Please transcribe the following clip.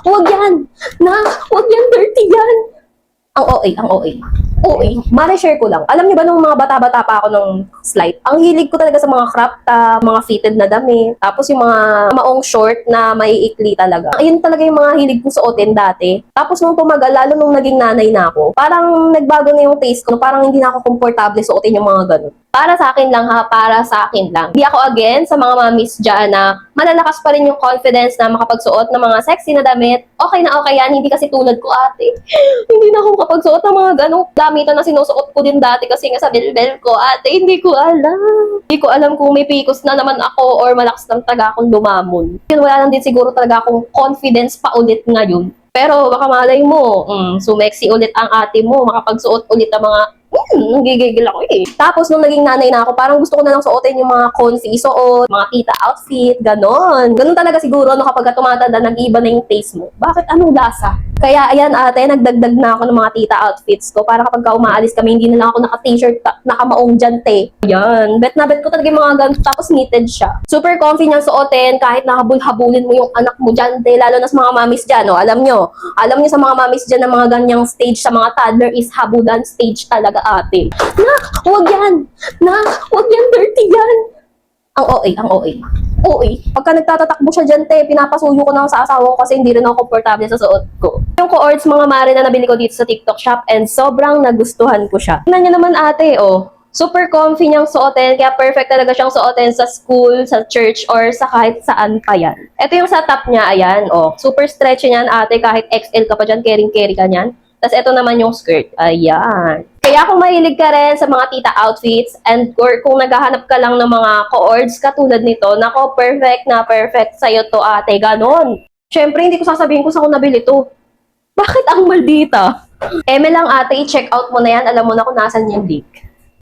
Huwag yan! Na, huwag yan, dirty yan! Ang OA, ang OA. OA. Share ko lang. Alam niyo ba nung mga bata-bata pa ako nung slide, ang hilig ko talaga sa mga crop top, mga fitted na damit, tapos yung mga maong short na maiikli talaga. Ayun talaga yung mga hilig kong suotin dati. Tapos nung tumagal, lalo nung naging nanay na ako, parang nagbago na yung taste ko. Parang hindi na ako komportable suotin yung mga ganun. Para sa akin lang ha, para sa akin lang. Hindi ako against sa mga mamis dyan na malalakas pa rin yung confidence na makapagsuot ng mga sexy na damit. Okay na okay yan, hindi kasi tulad ko ate. Hindi na ako kapagsuot ng mga ganong damitan na sinusuot ko din dati kasi nga sa belbel ko ate, hindi ko alam. Hindi ko alam kung may pikos na naman ako or malakas lang talaga akong lumamon. Yun, wala lang din siguro talaga akong confidence pa ulit ngayon. Pero baka malay mo, sumexy ulit ang ate mo, makapagsuot ulit ang mga nanggigigil ako eh. Tapos nung naging nanay na ako, parang gusto ko na lang suotin yung mga comfy suot, mga tita outfit, ganon. Ganon talaga siguro no, kapag tumatanda, nag-iiba na yung taste mo. Bakit? Anong lasa? Kaya ayan ate, nagdagdag na ako ng mga tita outfits ko para kapag umaalis kami, hindi na lang ako naka-t-shirt, naka-maong jante. Ayan, bet na bet ko talaga yung mga ganito, tapos knitted siya. Super comfy niyang suotin, kahit nakahabul-habulin mo yung anak mo jante, lalo na sa mga mamis dyan, no? Alam nyo sa mga mamis dyan na mga ganyang stage sa mga toddler is habulan stage talaga ate. Na, huwag yan! Na, huwag yan, dirty yan! Ang OA, ang OA. OA. Pagka nagtatatakbo siya dyan, te, pinapasuyo ko na sa asawa ko kasi hindi rin ako komportable sa suot ko. Yung co-ords mga mare na nabili ko dito sa TikTok shop and sobrang nagustuhan ko siya. Tingnan niyo naman ate, oh. Super comfy niyang suotin, kaya perfect talaga siyang suotin sa school, sa church, or sa kahit saan pa yan. Ito yung sa top niya, ayan, oh. Super stretchy niyan ate, kahit XL ka pa dyan, carry ka niyan. Tapos ito naman yung skirt, ayan. Kaya kung mahilig ka rin sa mga tita outfits and kung naghahanap ka lang ng mga co-ords katulad nito, nako, perfect na perfect sa'yo to ate, ganon. Siyempre, hindi ko sasabihin kung saan ko nabili to. Bakit ang maldita? Eme lang ate, i-check out mo na yan, alam mo na kung nasan yung link.